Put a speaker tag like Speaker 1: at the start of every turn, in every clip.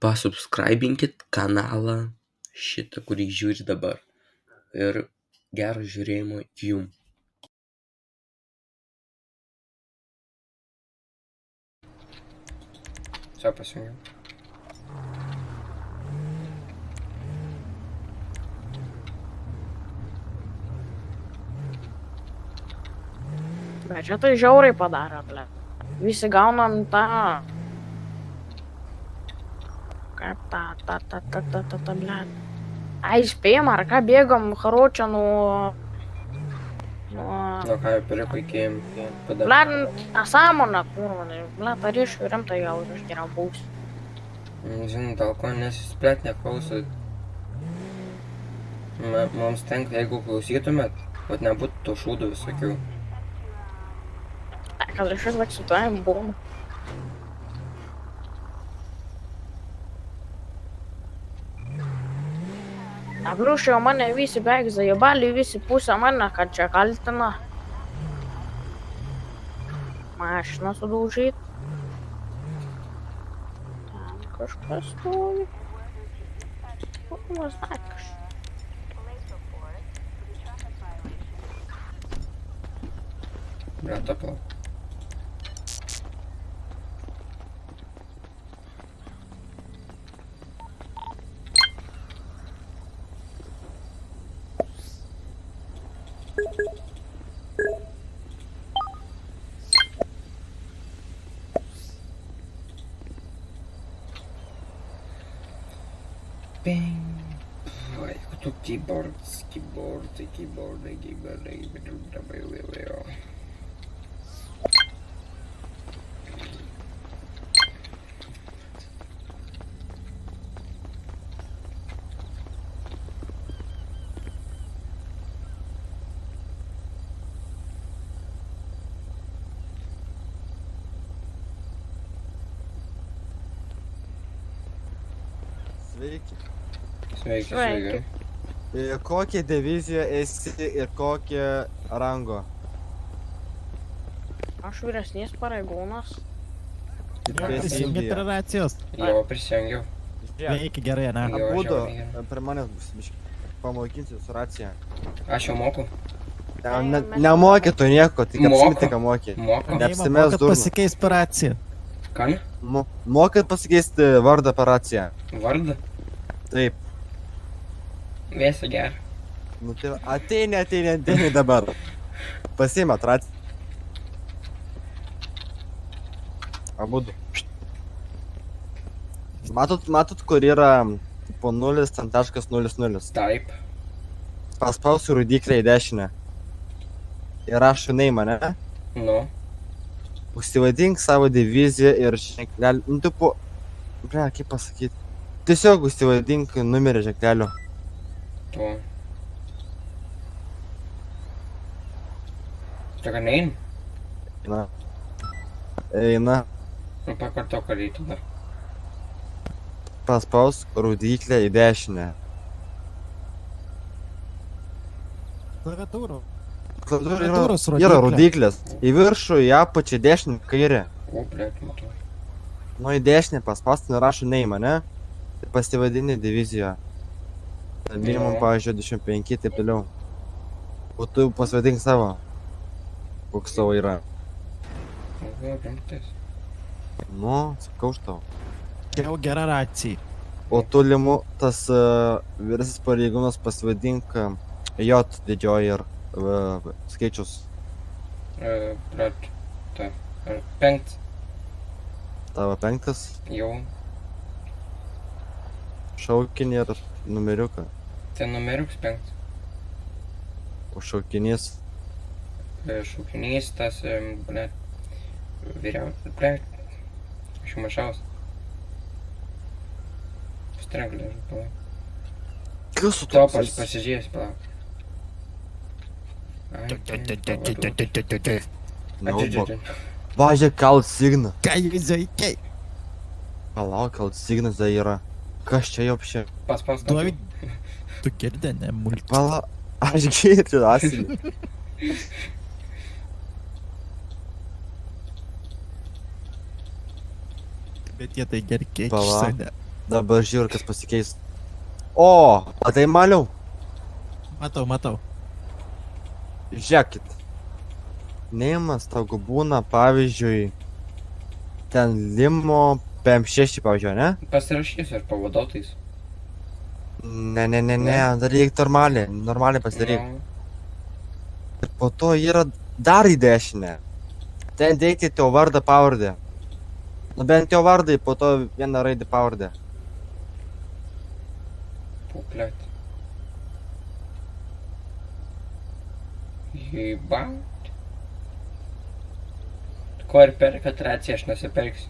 Speaker 1: pasubscribinkit kanalą šitą, kurį žiūri dabar. Ir gero žiūrėjimo jum. Čia pasijungiau.
Speaker 2: Bet čia tai žiauriai padarė, ble. Visi gaunam tą... Kaip tą, ble. Ai, spėjom, ar ką bėgom, Haročia nuo...
Speaker 1: Nu ką, pripaikiai padarė.
Speaker 2: Ble, nesąmonę, kurva, ble, tarišiu rimtai gal aš geriau būsiu.
Speaker 1: Žinot, dėl ko nesisplėt neklausot. Mums tenka, jeigu klausytumėt, kad nebūtų to šūdų visokių.
Speaker 2: Kad aš vis laik su tavim būnu. Agrušėjo mane visi beveik zajebali, visi pusę mane, kad čia kaltina. Mašina sudaužyt. Ten kažkas stovi. Kokimas daiktas.
Speaker 1: Brata plau. Bing. Ой, тут keyboard.
Speaker 3: Sveiki.
Speaker 1: Sveiki.
Speaker 3: Kokią diviziją esi ir kokią rango?
Speaker 2: Aš vyresnės pareigūnas.
Speaker 4: Prisijungi prie racijos.
Speaker 1: Jo, prisijungiau.
Speaker 4: Veikia gerai, ne?
Speaker 1: Jo,
Speaker 3: Abudu
Speaker 1: žiauriai gerai.
Speaker 3: prie manęs bus biškai. Pamokinsiu su racija.
Speaker 1: Aš jau moku.
Speaker 3: Nemoki tu nieko, tik
Speaker 1: Moku.
Speaker 3: apsimeti, ką moki.
Speaker 1: Moku.
Speaker 3: Neapsimes
Speaker 4: Kad
Speaker 3: durnu.
Speaker 4: pasikeis per raciją.
Speaker 1: Ką?
Speaker 3: Mokat pasikeisti vardą per raciją.
Speaker 1: Vardą?
Speaker 3: Taip.
Speaker 1: Vėsia gerą.
Speaker 3: Nu tai ateini dabar. Pasiimat raciją. Abudu. Matot, kur yra po 0.00.
Speaker 1: Taip.
Speaker 3: Paspausiu rodyklę į dešinę. Ir rašo name, ne?
Speaker 1: Nu.
Speaker 3: Užsivadink savo diviziją ir ženklelį. Nu, tipo... Ble, kaip pasakyti. Tiesiog užsivadink numerį ženklelio.
Speaker 1: To. Čia ką nein?
Speaker 3: Na. Eina.
Speaker 1: Nu, pakartok, ką reikia dar.
Speaker 3: Paspaus rodyklę į dešinę.
Speaker 4: Klaviatūrų.
Speaker 3: Klaviatūros yra rodyklės. Į viršų, į apačią, dešinę, kairę.
Speaker 1: O, blėt, matau.
Speaker 3: Nu, į dešinę paspaustų nerašo name, ne? Tai pasivadini diviziją. Minimum, pavyzdžiui, 25, taip toliau. O tu pasivadink savo. Koks savo yra.
Speaker 1: O, rimtais.
Speaker 3: Nu, sakau už tau.
Speaker 4: Jau gera racija.
Speaker 3: O tu limu, tas vyrasis pareigūnas pasivadink J didžioji ir skaičius.
Speaker 1: Brat, ta. 5.
Speaker 3: Tavo 5.
Speaker 1: Jau.
Speaker 3: Šaukinį ir numeriuką.
Speaker 1: Tai numeriuks 5.
Speaker 3: O šaukinys.
Speaker 1: Šaukinys tas, blėt. Vyriausias, blėt. Aš jau mažiausias. Stranglė, palauk.
Speaker 3: Kas su
Speaker 1: To
Speaker 3: to
Speaker 1: pasižiūrės, palauk.
Speaker 3: Važiuoja kalt signą.
Speaker 4: Ką jūs veikiai?
Speaker 3: Palauk, kalt signas tai yra. Kas čia jau šia?
Speaker 1: Paspaus.
Speaker 4: Duovi, tu girdė, ne, multi.
Speaker 3: Palauk, aš girdžiu asilį.
Speaker 4: Bet jie tai geri
Speaker 3: Pala.
Speaker 4: keičia.
Speaker 3: Dabar žiūrėk, kas pasikeis. O, matai maliau?
Speaker 4: Matau.
Speaker 3: Žiūrėkit. Neimas tau būna, pavyzdžiui, ten limo PM6, pavyzdžiui, ne?
Speaker 1: Pasirašysiu ir pavaduotojais.
Speaker 3: Ne, daryk normaliai pasidaryk.
Speaker 1: Nu,
Speaker 3: Ir po to yra dar į dešinę. Ten dėkti tavo vardą pavardę. Nu bent jo vardai, po to vieną raidę pavardę.
Speaker 1: Puklėt. Jeibaut. Ko ir perkat raciją, aš nusipirksiu.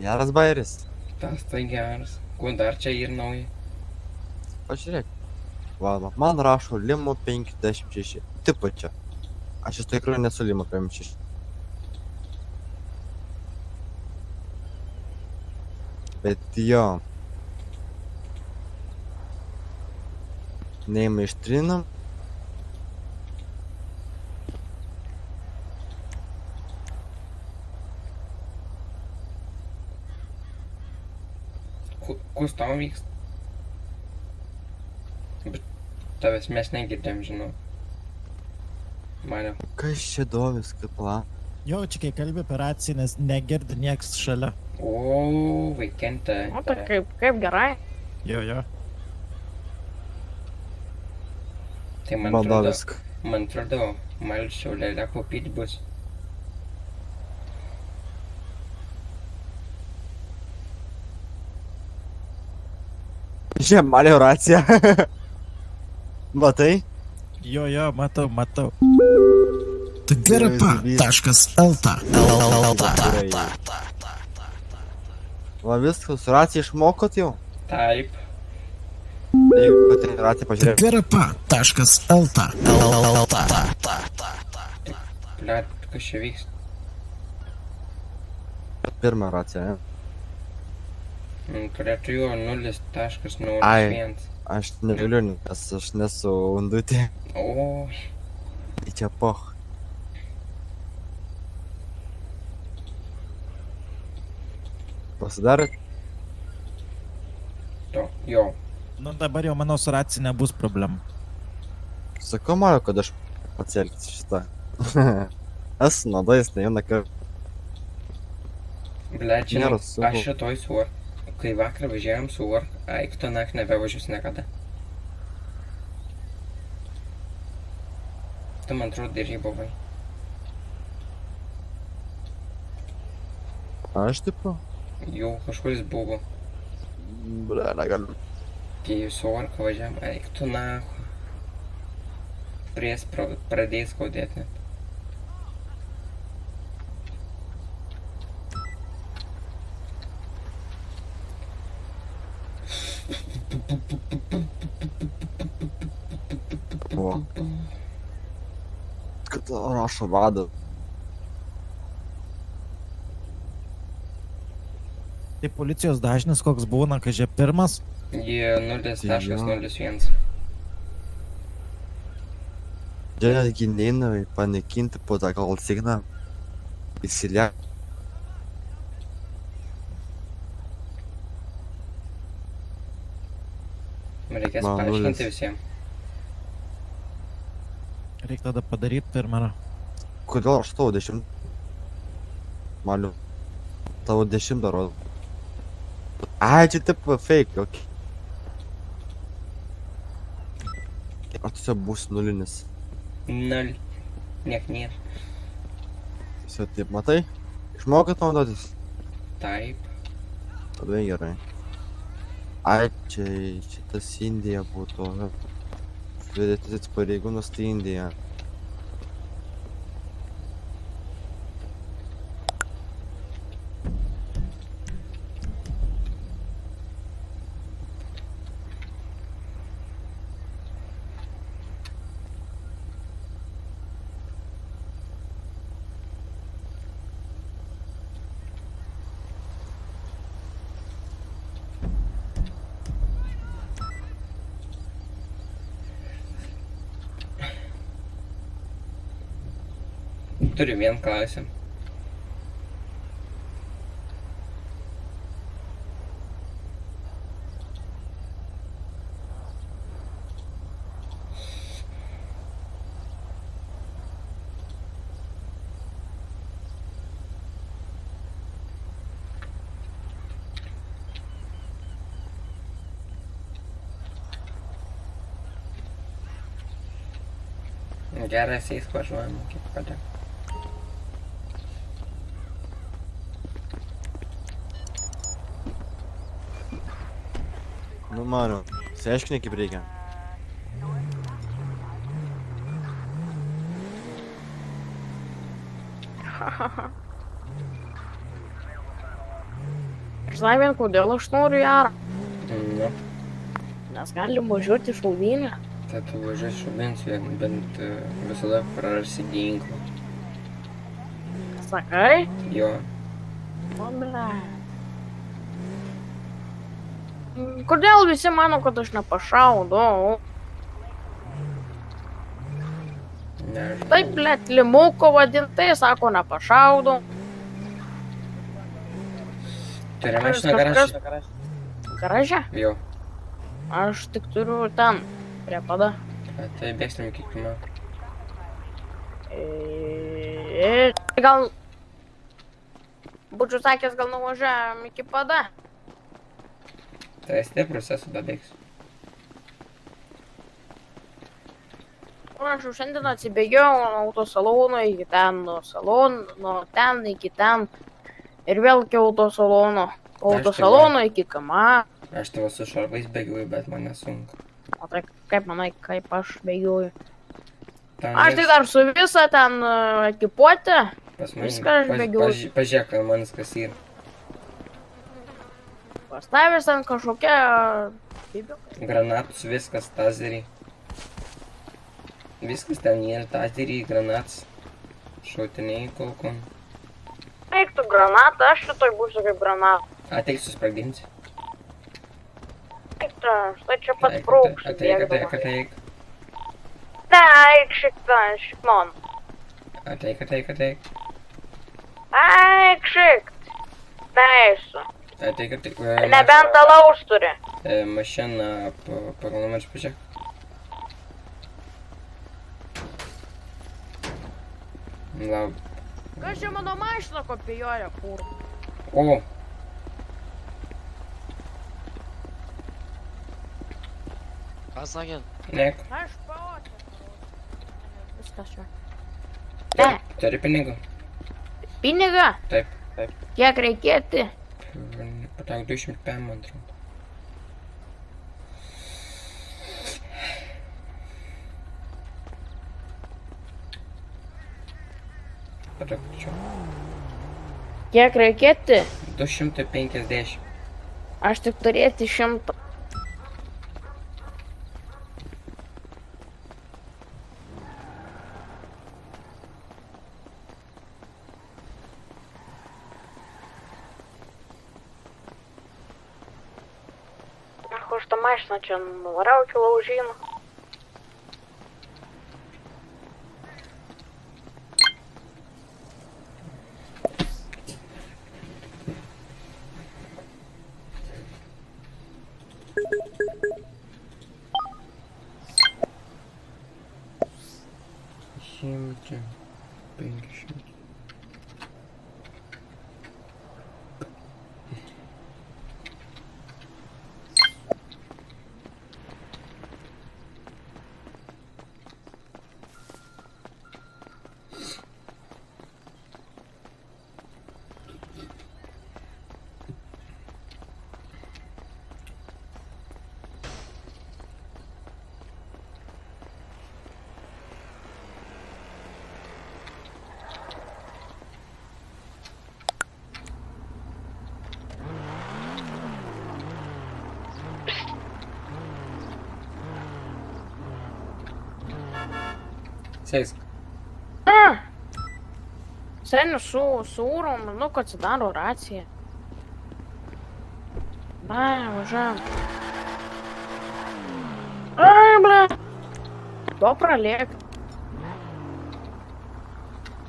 Speaker 3: Geras bairis.
Speaker 1: Tas tai geras. Kuo dar čia ir nauja?
Speaker 3: Pažiūrėk. Va, man rašo limo 56. Tipo čia. Aš iš tikrųjų nesu limo 56. Bet jo. Neimą ištrinam.
Speaker 1: Kus tau vyksta? Bet tavęs mes negirdėm, žinau. Maniau.
Speaker 3: Kas čia dovis, kaip la?
Speaker 4: Jo, čia kai kalbi apie raciją, nes negirdi nieks šalia.
Speaker 1: O, vaikente.
Speaker 2: O tai kaip gerai.
Speaker 4: Jo.
Speaker 1: Tai
Speaker 3: Vadovisk.
Speaker 1: man atrodo, malčiau lėlę kopyti bus.
Speaker 3: Žiūrėk, malio racija. Matai?
Speaker 4: Jo, matau.
Speaker 3: tgrp.lt Va viskas, raciją išmokot jau?
Speaker 1: Taip.
Speaker 3: Jeigu tai raciją pažiūrėk.
Speaker 4: tgrp.lt
Speaker 1: Blet, kas čia vyksta?
Speaker 3: Pirmą raciją, ne?
Speaker 1: Turėtų jo 0.01.
Speaker 3: Aš negaliu, nes aš nesu undutė.
Speaker 1: O,
Speaker 3: Tai čia poch. Pasidarėt?
Speaker 1: jo.
Speaker 4: Nu dabar jau manau su racija nebus problemų.
Speaker 3: Sakau, manau, kad aš pats elgtis šitą. Esu naudojęs ne vieną kartą.
Speaker 1: Blet, žinau,
Speaker 3: Nėra sunku.
Speaker 1: aš šitoj su Work. Kai vakar važiavom su Work, eik tu nak nebevažiuos niekada. Tu man atrodo ir buvai.
Speaker 3: Aš tipo?
Speaker 1: Jau kažkuris buvo.
Speaker 3: Ble, negaliu.
Speaker 1: Kai su Work važiavom, eik tu nak. Pries pradės skaudėti net.
Speaker 3: O. Kad rašo vadą.
Speaker 4: Tai policijos dažnis koks būna, kad čia pirmas?
Speaker 1: Jie 0.01.
Speaker 3: Čia netgi neina panaikinti po tą gal signą. Įsiliek.
Speaker 1: Man reikės
Speaker 3: Man
Speaker 1: paaiškinti
Speaker 3: nulis.
Speaker 1: visiems.
Speaker 4: Reikia tada padaryti pirmą.
Speaker 3: Kodėl aš tavo 10? Maliu. Tavo 10 rodo. Ai, čia tipo fake, ok. O tiesiog bus nulinis.
Speaker 1: 0. Niek nėra.
Speaker 3: Tiesiog taip, matai? Išmokat naudotis?
Speaker 1: Taip.
Speaker 3: Tada gerai. Ai, čia šitas Indija būtų. Vidutinis pareigūnas tai Indija.
Speaker 1: Turiu vieną klausimą. Geras eis važiuojam, kiek padė.
Speaker 3: Nu, Mariu, seiškinė kaip reikia.
Speaker 2: Žinai vien, kodėl aš noriu Jarą?
Speaker 1: Nu,
Speaker 2: Nes galim važiuoti šaudynę.
Speaker 1: tai tu važiuoji šubinsiu, bent visada prarasi ginklą.
Speaker 2: Sakai?
Speaker 1: Jo,
Speaker 2: O, ble. Kodėl visi mano, kad aš nepašaudau?
Speaker 1: nežinau.
Speaker 2: Taip, blėt, limuko vadintai, sako, nepašaudau.
Speaker 1: Turi
Speaker 2: Kažkas-
Speaker 1: mašiną garaže?
Speaker 2: Garaže?
Speaker 1: Jo.
Speaker 2: Aš tik turiu ten, prie pada.
Speaker 1: Tai bėgsim iki kino.
Speaker 2: Gal... Būčiau sakęs, gal nuvažiavam iki pada.
Speaker 1: Tai stiprus esu, bėgsiu.
Speaker 2: Aš jau šiandien atsibėgiau nuo autosalono iki ten, nuo salono, nuo ten iki ten. Ir vėl iki autosalono. Autosalono iki kama.
Speaker 1: Aš tavo su šarvais bėgiuoju, bet man nesunku.
Speaker 2: O tai kaip manai, kaip aš bėgiuoju?
Speaker 1: Ten
Speaker 2: Aš tai dar su visą ten ekipuotę.
Speaker 1: pas mane.
Speaker 2: viską aš bėgiuoju.
Speaker 1: Pažiūrėk, kad manis kas yra.
Speaker 2: Pastavęs ten kažkokia...
Speaker 1: Granatus, viskas, tazeriai. Viskas ten yra, tazeriai, granatas. Šautiniai, kulkon.
Speaker 2: Eik tu granatą, aš šitoj būsiu kaip granatą.
Speaker 1: Ateik susprogdinsi.
Speaker 2: Eik tu, štai čia pat sprūks.
Speaker 1: Ateik.
Speaker 2: Ne, eik šik man.
Speaker 1: Ateik.
Speaker 2: Eik šik. Neįsiu.
Speaker 1: Ateik.
Speaker 2: Nebent alaus turi.
Speaker 1: Mašina pagal numerį pažiūrėk. Lauk.
Speaker 2: Kas čia mano mašiną kopijuoja, kur?
Speaker 1: O!
Speaker 5: Ką sakėt?
Speaker 1: Nek.
Speaker 2: Aš paotė. Viskas čia. Ne,
Speaker 1: Turi pinigų?
Speaker 2: pinigą?
Speaker 1: Taip.
Speaker 2: Kiek reikėti?
Speaker 1: Patauk 200 PM, man atrodo. Patauk, čia.
Speaker 2: Kiek reikėti?
Speaker 1: 250.
Speaker 2: Aš tik turėti 100. Ach, už tą mašiną čia nuvaraučiau laužyną.
Speaker 1: Šimtą 500. Sėsk.
Speaker 2: Seniai su ūro, manau, kad atsidaro racija. Važiuojam. Ai, ble. To pralėk.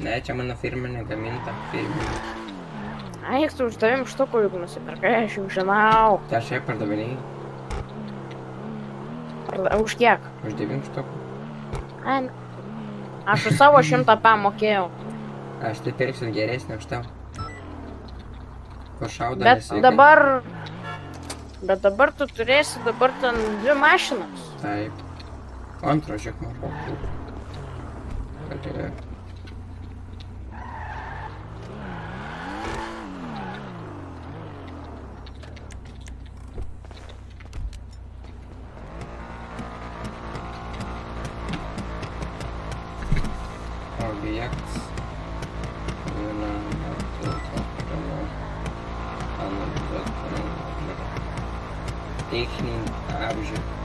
Speaker 1: Ne, čia mano firminė gaminta. Firminė.
Speaker 2: Ai, tu už tavim štukų juk nusipirkai, aš jau žinau.
Speaker 1: Tai aš ją pardavinėjau.
Speaker 2: Už kiek?
Speaker 1: Už 9 štukų.
Speaker 2: Ai, aš už savo 100 PM mokėjau.
Speaker 1: Aš tai pirksiu geresnį už tau. Kur šauda
Speaker 2: Bet
Speaker 1: visi.
Speaker 2: dabar tu turėsi dabar ten 2 mašinas.
Speaker 1: Taip. Antro žiūrėk maždaug. gali. Objekt. Techninė apžiūra.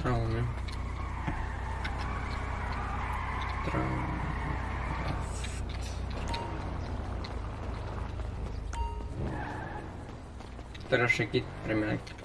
Speaker 1: Trauma. Tai rašykit, primerkit.